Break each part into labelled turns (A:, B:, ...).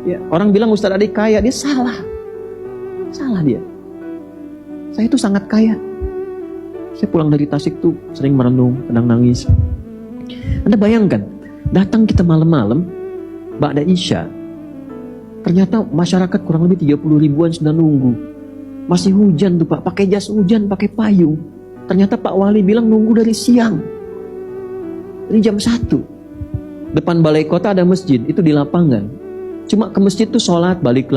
A: Ya, orang bilang Ustaz Adi kaya, dia salah. Salah dia. Saya itu sangat kaya. Saya pulang dari Tasik tuh sering merenung, kadang nangis. Anda bayangkan, datang kita malam-malam, ba'da Isya, ternyata masyarakat kurang lebih 30 ribuan sudah nunggu. Masih hujan tuh Pak, pakai jas hujan, pakai payung. Ternyata Pak Wali bilang nunggu dari siang. Dari jam 1. Depan balai kota ada masjid, itu di lapangan. Cuma ke masjid tuh sholat balik,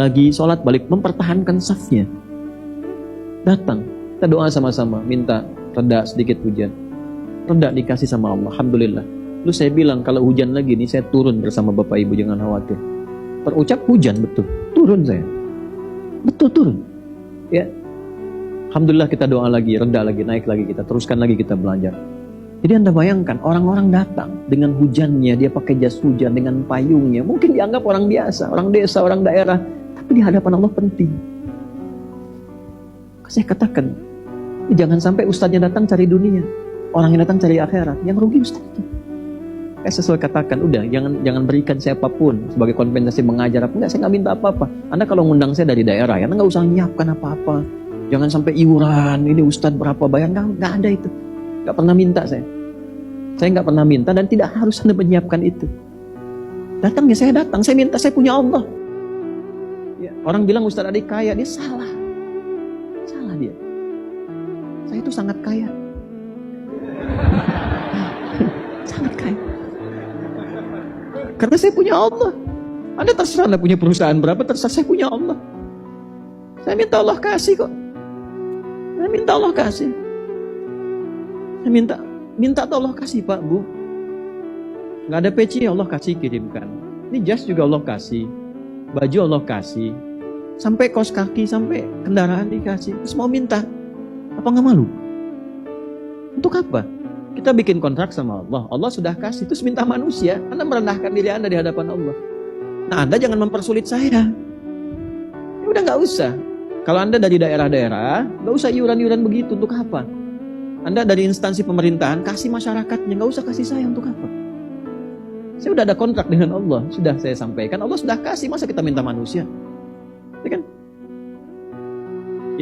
A: mempertahankan safnya. Datang, kita doa sama-sama, minta reda sedikit hujan. Reda dikasih sama Allah, alhamdulillah. Lalu saya bilang kalau hujan lagi nih saya turun bersama Bapak Ibu, jangan khawatir. Terucap hujan betul, turun saya. Betul turun. Ya. Alhamdulillah kita doa lagi, reda lagi, naik lagi kita, teruskan lagi kita belajar. Jadi Anda bayangkan, orang-orang datang dengan hujannya, dia pakai jas hujan dengan payungnya. Mungkin dianggap orang biasa, orang desa, orang daerah. Tapi di hadapan Allah penting. Saya katakan, jangan sampai ustadznya datang cari dunia. Orang yang datang cari akhirat. Yang rugi ustadznya. Saya selalu katakan, udah jangan berikan siapapun sebagai kompensasi mengajar. Enggak, saya nggak minta apa-apa. Anda kalau ngundang saya dari daerah, ya, Anda nggak usah nyiapkan apa-apa. Jangan sampai iuran, ini ustadz berapa bayar. Nggak ada itu. Nggak pernah minta saya. Saya nggak pernah minta dan tidak harus Anda menyiapkan itu. Datang ya saya datang. Saya minta, saya punya Allah. Ya, orang bilang Ustaz Adi kaya, dia salah. Salah dia. Saya itu sangat kaya. Sangat kaya. Karena saya punya Allah. Anda terserah Anda punya perusahaan berapa, terserah, saya punya Allah. Saya minta Allah kasih kok. Saya minta Allah kasih. Saya minta tuh Allah kasih Pak, Bu. Nggak ada peci, Allah kasih, kirimkan. Ini jas juga Allah kasih. Baju Allah kasih. Sampai kaos kaki, sampai kendaraan dikasih. Terus mau minta. Apa nggak malu? Untuk apa? Kita bikin kontrak sama Allah. Allah sudah kasih, terus minta manusia. Anda merendahkan diri Anda di hadapan Allah. Nah, Anda jangan mempersulit saya. Ya udah nggak usah. Kalau Anda dari daerah-daerah, nggak usah iuran-iuran begitu. Untuk apa? Anda dari instansi pemerintahan, kasih masyarakatnya, nggak usah kasih saya. Untuk apa? Saya udah ada kontrak dengan Allah, sudah saya sampaikan, Allah sudah kasih, masa kita minta manusia? Ya kan?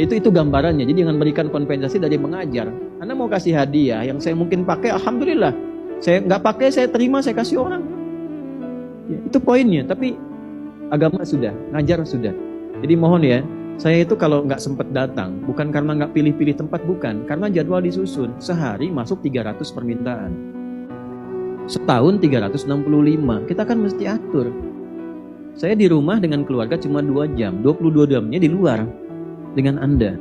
A: Itu gambarannya. Jadi jangan berikan kompensasi dari mengajar. Anda mau kasih hadiah yang saya mungkin pakai, alhamdulillah. Saya nggak pakai, saya terima, saya kasih orang. Ya, itu poinnya. Tapi agama sudah, ngajar sudah. Jadi mohon ya. Saya itu kalau nggak sempat datang, bukan karena nggak pilih-pilih tempat, bukan. Karena jadwal disusun, sehari masuk 300 permintaan. Setahun 365, kita kan mesti atur. Saya di rumah dengan keluarga cuma 2 jam, 22 jamnya di luar dengan Anda.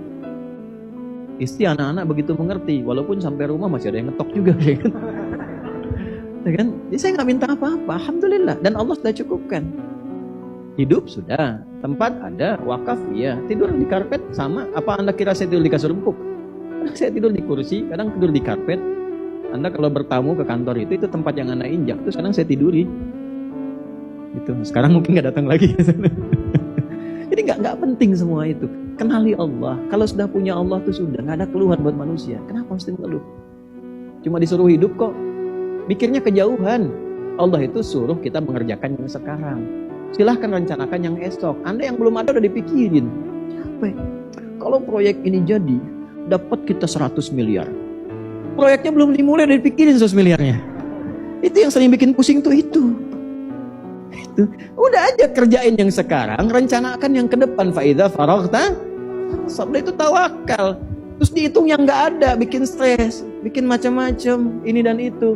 A: Istri, anak-anak begitu mengerti, walaupun sampai rumah masih ada yang ngetok juga. Ya kan? Ya kan? Jadi saya nggak minta apa-apa, alhamdulillah. Dan Allah sudah cukupkan. Hidup sudah, tempat ada, wakaf ya, tidur di karpet sama. Apa Anda kira saya tidur di kasur empuk? Saya tidur di kursi, kadang tidur di karpet. Anda kalau bertamu ke kantor itu tempat yang Anda injak, terus kadang saya tiduri. Gitu. Sekarang mungkin nggak datang lagi. Jadi nggak penting semua itu. Kenali Allah. Kalau sudah punya Allah tuh sudah nggak ada keluhan buat manusia. Kenapa mesti mengeluh? Cuma disuruh hidup kok. Mikirnya kejauhan. Allah itu suruh kita mengerjakan yang sekarang. Silahkan rencanakan yang esok. Anda yang belum ada udah dipikirin. Capek. Kalau proyek ini jadi, dapat kita 100 miliar. Proyeknya belum dimulai udah dipikirin 100 miliarnya. Itu yang sering bikin pusing tuh itu. Udah aja kerjain yang sekarang, rencanakan yang ke depan. Faidha faraghta, sabda itu tawakal. Terus dihitung yang nggak ada, bikin stres, bikin macam-macam ini dan itu.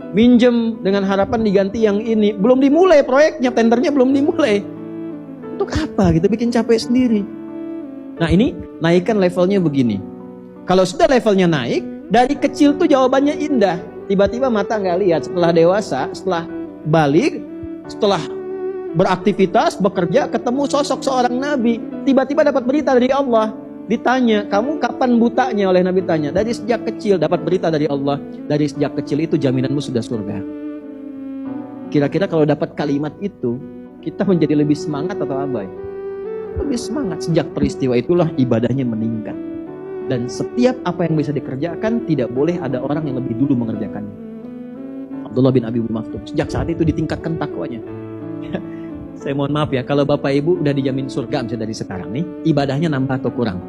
A: Minjem dengan harapan diganti yang ini. Belum dimulai proyeknya, tendernya belum dimulai. Untuk apa? Kita bikin capek sendiri. Nah ini, naikkan levelnya begini. Kalau sudah levelnya naik, dari kecil tuh jawabannya indah. Tiba-tiba mata nggak lihat. Setelah dewasa, setelah balik, setelah beraktivitas, bekerja, ketemu sosok seorang nabi. Tiba-tiba dapat berita dari Allah. Ditanya, kamu kapan butanya? Oleh Nabi tanya, dari sejak kecil dapat berita dari Allah. Dari sejak kecil itu jaminanmu sudah surga. Kira-kira kalau dapat kalimat itu, kita menjadi lebih semangat atau abai? Lebih semangat. Sejak peristiwa itulah ibadahnya meningkat. Dan setiap apa yang bisa dikerjakan, tidak boleh ada orang yang lebih dulu mengerjakannya. Abdullah bin Abi Maktum, sejak saat itu ditingkatkan takwanya. Saya mohon maaf ya, kalau Bapak Ibu udah dijamin surga misalnya dari sekarang nih, ibadahnya nambah atau kurang?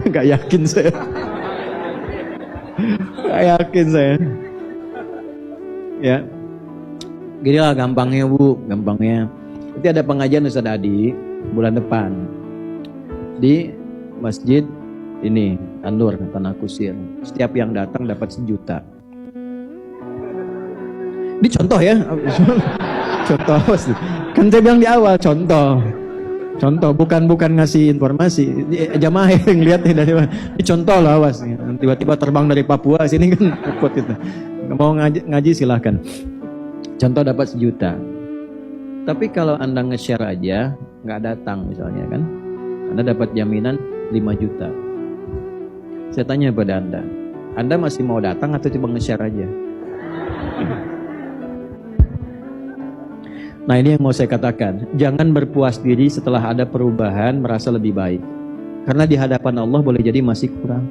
A: Gak yakin saya. Gak yakin saya. Ya, gini lah gampangnya Bu, gampangnya. Nanti ada pengajian Ustaz Adi bulan depan di masjid ini Tandur Tanah Kusir. Setiap yang datang dapat 1 juta. Ini contoh ya. Contoh. Kan saya bilang di awal contoh. Contoh bukan ngasih informasi. Jamaah yang lihat nih dari mana. Ini contoh lah, awas. Tiba-tiba terbang dari Papua sini kan repot itu. Mau ngaji silahkan. Contoh dapat 1 juta. Tapi kalau Anda nge-share aja nggak datang misalnya kan, Anda dapat jaminan 5 juta. Saya tanya pada Anda masih mau datang atau coba nge-share aja? Nah ini yang mau saya katakan, jangan berpuas diri setelah ada perubahan merasa lebih baik. Karena di hadapan Allah boleh jadi masih kurang.